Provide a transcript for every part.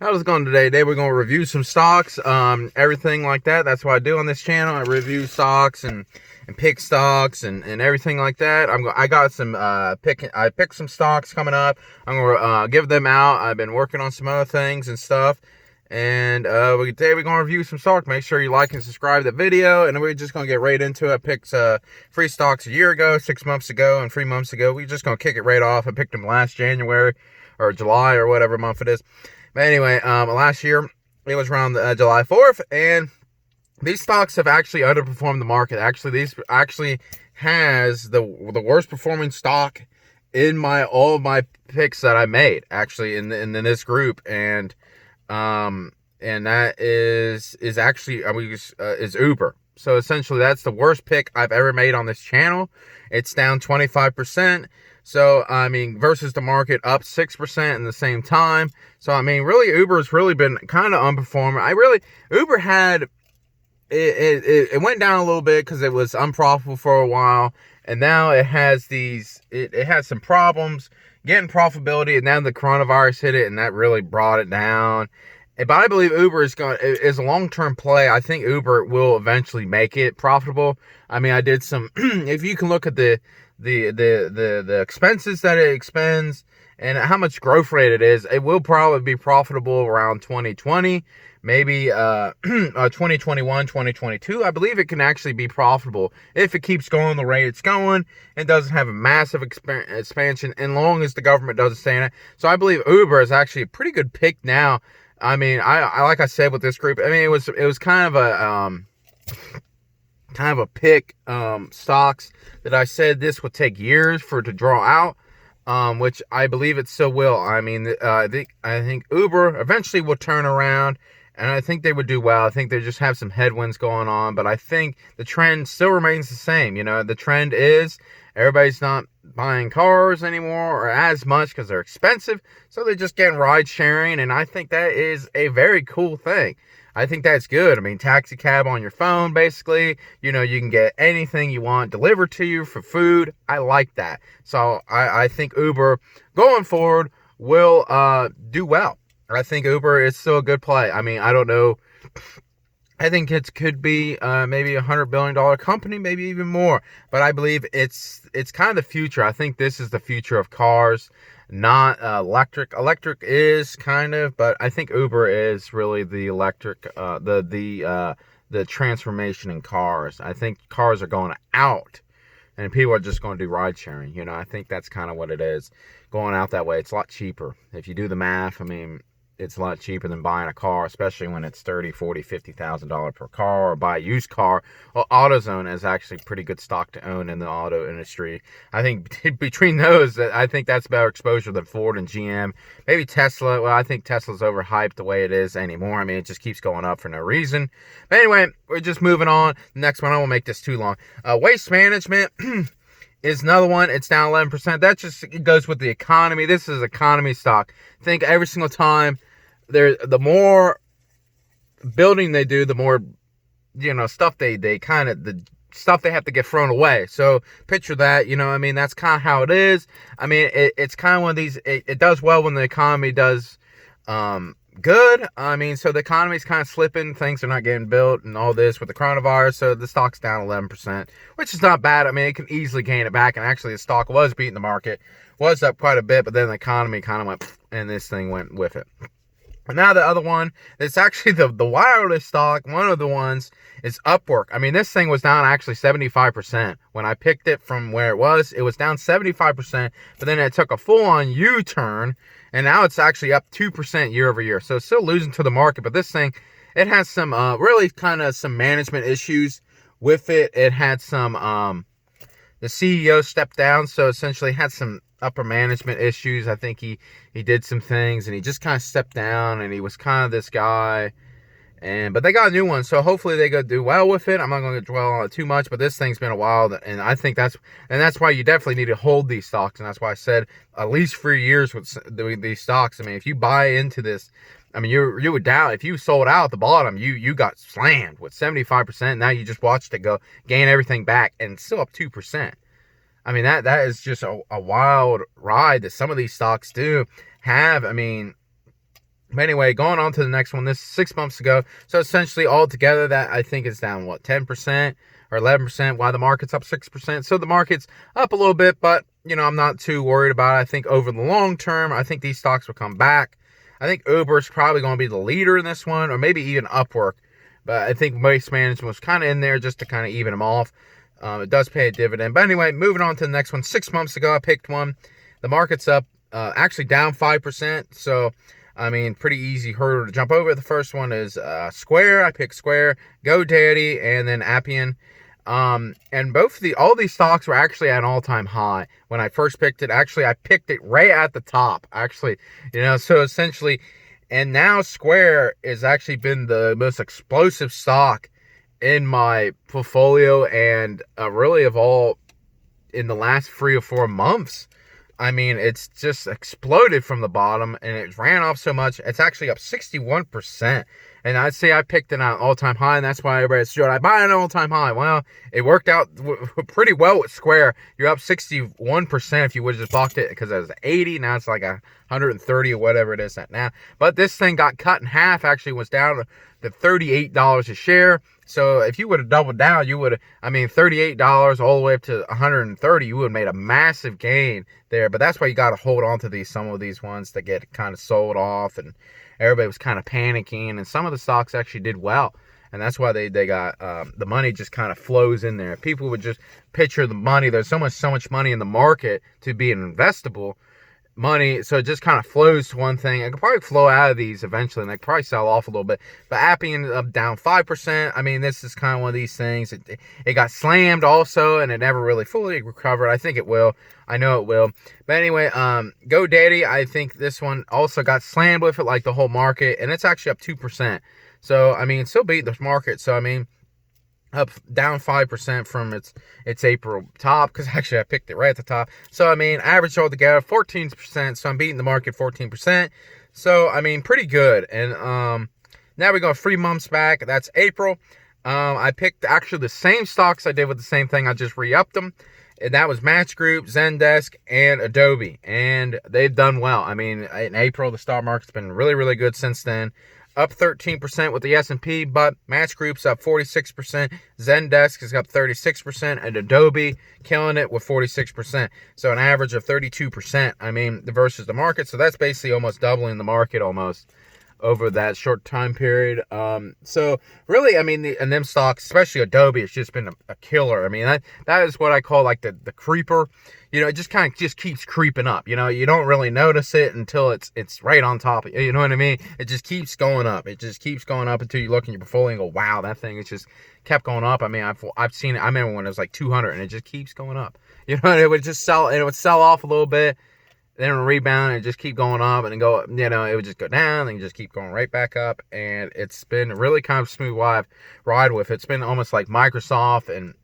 How's it going today? Today we're going to review some stocks, everything like that. That's what I do on this channel. I review stocks and pick stocks and everything like that. I got some I picked some stocks coming up. I'm going to give them out. I've been working on some other things and stuff. And today we're going to review some stocks. Make sure you like and subscribe to the video. And we're just going to get right into it. I picked free stocks a year ago, 6 months ago, and 3 months ago. We're just going to kick it right off. I picked them last January or July or whatever month it is. But anyway, last year, it was around July 4th, and these stocks have actually underperformed the market. Actually, these actually has the worst performing stock in all of my picks that I made, actually, in this group, and that is actually, is Uber. So essentially, that's the worst pick I've ever made on this channel. It's down 25%. So, I mean, versus the market up 6% in the same time. So, I mean, really, Uber's really been kind of underperforming. Uber had, it went down a little bit because it was unprofitable for a while. And now it has it has some problems getting profitability. And now the coronavirus hit it and that really brought it down. But I believe Uber is a long-term play. I think Uber will eventually make it profitable. I mean, I did some, if you can look at the expenses that it expends and how much growth rate it is, it will probably be profitable around 2020, maybe 2021, 2022. I believe it can actually be profitable if it keeps going the rate it's going and doesn't have a massive expansion, and long as the government doesn't stay in it. So I believe Uber is actually a pretty good pick now. I mean, I like I said with this group, I mean, it was kind of a pick stocks that I said this would take years for it to draw out, which I believe it still will. I mean, I think Uber eventually will turn around, and I think they would do well. I think they just have some headwinds going on, but I think the trend still remains the same. You know, the trend is everybody's not buying cars anymore or as much because they're expensive, so they're just getting ride sharing, and I think that is a very cool thing. I think that's good. I mean, taxi cab on your phone, basically. You know, you can get anything you want delivered to you for food. I like that. So I think Uber going forward will do well. I think Uber is still a good play. I mean, I don't know. I think it could be maybe $100 billion company, maybe even more. But I believe it's kind of the future. I think this is the future of cars, not electric. Electric is kind of, but I think Uber is really the electric, the transformation in cars. I think cars are going out, and people are just going to do ride sharing. You know, I think that's kind of what it is, going out that way. It's a lot cheaper if you do the math. I mean, it's a lot cheaper than buying a car, especially when it's $30,000, $40,000, $50,000 per car, or buy a used car. Well, Autozone is actually pretty good stock to own in the auto industry. I think between those, I think that's better exposure than Ford and GM. Maybe Tesla. Well, I think Tesla's overhyped the way it is anymore. I mean, it just keeps going up for no reason. But anyway, we're just moving on. The next one, I won't make this too long. Waste management is another one. It's down 11%. That just goes with the economy. This is economy stock. Think every single time the more building they do, the more, you know, stuff the stuff they have to get thrown away. So picture that, you know, I mean, that's kind of how it is. I mean, it's kind of one of these, it does well when the economy does good. I mean, so the economy's kind of slipping, things are not getting built and all this with the coronavirus, so the stock's down 11%, which is not bad. I mean, it can easily gain it back, and actually the stock was beating the market, was up quite a bit, but then the economy kind of went, and this thing went with it. And now the other one, it's actually the wildest stock, one of the ones, is Upwork. I mean, this thing was down actually 75%. When I picked it from where it was down 75%, but then it took a full-on U-turn, and now it's actually up 2% year over year. So it's still losing to the market, but this thing, it has some really kind of some management issues with it. It had some, the CEO stepped down, so essentially had some upper management issues. I think he did some things and he just kind of stepped down, and he was kind of this guy, but they got a new one, so hopefully they go do well with it. I'm not going to dwell on it too much, but this thing's been a while, and I think that's why you definitely need to hold these stocks, and that's why I said at least 3 years with these stocks. I mean, if you buy into this, I mean, you were down. If you sold out at the bottom, you got slammed with 75%. Now you just watched it go gain everything back, and it's still up 2%. I mean, that is just a wild ride that some of these stocks do have. I mean, But anyway, going on to the next one. This is 6 months ago. So essentially altogether that I think is down, what, 10% or 11%, while the market's up 6%. So the market's up a little bit, but, you know, I'm not too worried about it. I think over the long term, I think these stocks will come back. I think Uber is probably going to be the leader in this one, or maybe even Upwork. But I think Waste Management was kind of in there just to kind of even them off. It does pay a dividend. But anyway, moving on to the next one. 6 months ago, I picked one. The market's up, actually down 5%. So, I mean, pretty easy hurdle to jump over. The first one is Square. I picked Square, GoDaddy, and then Appian. And all these stocks were actually at an all-time high when I first picked it. Actually, I picked it right at the top. Actually, you know, so essentially, and now Square has actually been the most explosive stock in my portfolio, and really of all in the last 3 or 4 months. I mean, it's just exploded from the bottom, and it ran off so much. It's actually up 61%. And I'd say I picked it at an all-time high, and that's why everybody said, I buy an all-time high. Well, it worked out pretty well with Square. You're up 61% if you would have just bought it, because it was 80. Now it's like 130 or whatever it is at now. But this thing got cut in half, actually was down to $38 a share. So if you would have doubled down, you would have, I mean, $38 all the way up to $130, you would have made a massive gain there. But that's why you got to hold on to some of these ones that get kind of sold off, and everybody was kind of panicking, and some of the stocks actually did well. And that's why they got, the money just kind of flows in there. People would just picture the money. There's so much money in the market to be an investable money, so it just kind of flows to one thing. It could probably flow out of these eventually, and they could probably sell off a little bit. But Appian up down 5%. I mean, this is kind of one of these things. It got slammed also, and it never really fully recovered. I think it will. I know it will. But anyway, GoDaddy, I think this one also got slammed with it, like the whole market, and it's actually up 2%. So I mean, still beat the market. So I mean, up down 5% from its April top, because actually I picked it right at the top. So I mean, average altogether 14%. So I'm beating the market 14%. So I mean, pretty good. And now we go 3 months back. That's April. I picked actually the same stocks I did with the same thing. I just re-upped them. And that was Match Group, Zendesk, and Adobe. And they've done well. I mean, in April, the stock market's been really, really good since then. Up 13% with the S&P, but Match Group's up 46%, Zendesk is up 36%, and Adobe killing it with 46%. So an average of 32%, I mean, versus the market. So that's basically almost doubling the market almost over that short time period. So really, I mean, and them stocks, especially Adobe, it's just been a killer. I mean, that is what I call like the creeper. You know, it just kind of just keeps creeping up. You know, you don't really notice it until it's right on top of you. You know what I mean? It just keeps going up. It just keeps going up until you look in your portfolio and go, wow, that thing is just kept going up. I mean, I've seen it. I remember when it was like 200 and it just keeps going up. You know, and it would just sell, and it would sell off a little bit, then it would rebound and just keep going up, and then go, you know, it would just go down and just keep going right back up. And it's been really kind of smooth ride with. It's been almost like Microsoft and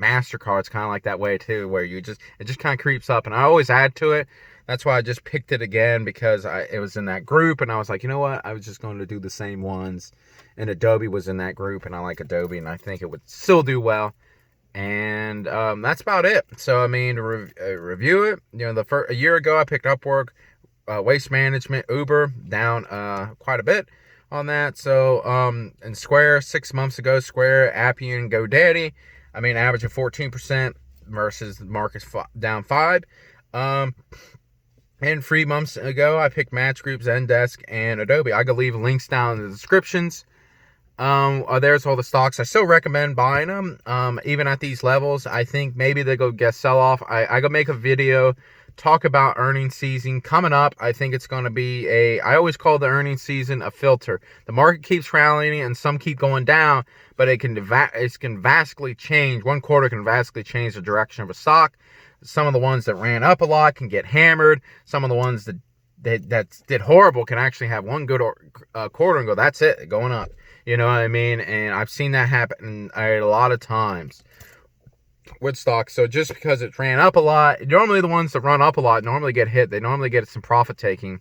MasterCard's kind of like that way too, where it just kind of creeps up. And I always add to it. That's why I just picked it again, because it was in that group, and I was like, you know what? I was just going to do the same ones. And Adobe was in that group, and I like Adobe, and I think it would still do well. And that's about it. So I mean, to review it, you know, a year ago I picked Upwork, Waste Management, Uber, down quite a bit on that. So and Square 6 months ago, Square, Appian, GoDaddy, I mean, average of 14% versus the market's down 5. And 3 months ago I picked Match Group, Zendesk, and Adobe. I could leave links down in the descriptions. There's all the stocks. I still recommend buying them, even at these levels. I think maybe they go get sell off. I go make a video, talk about earnings season coming up. I think it's going to be I always call the earnings season a filter. The market keeps rallying and some keep going down, but it can vastly change. One quarter can vastly change the direction of a stock. Some of the ones that ran up a lot can get hammered. Some of the ones that did horrible can actually have one good quarter and go, that's it, going up. You know what I mean? And I've seen that happen a lot of times with stocks. So just because it ran up a lot, normally the ones that run up a lot normally get hit. They normally get some profit taking,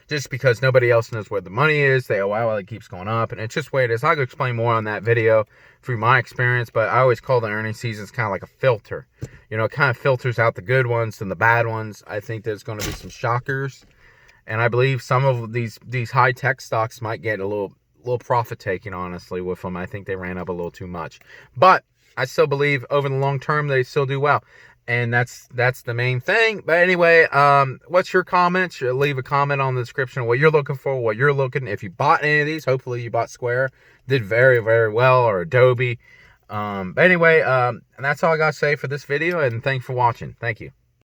just because nobody else knows where the money is. They go, wow, it keeps going up. And it's just the way it is. I'll explain more on that video through my experience, but I always call the earnings seasons kind of like a filter. You know, it kind of filters out the good ones and the bad ones. I think there's going to be some shockers. And I believe some of these high-tech stocks might get a little profit taking, honestly, with them. I think they ran up a little too much. But I still believe over the long term they still do well. And that's the main thing. But anyway, what's your comments? Leave a comment on the description of what you're looking for, what you're looking. If you bought any of these, hopefully you bought Square. Did very, very well, or Adobe. But anyway, and that's all I got to say for this video. And thanks for watching. Thank you.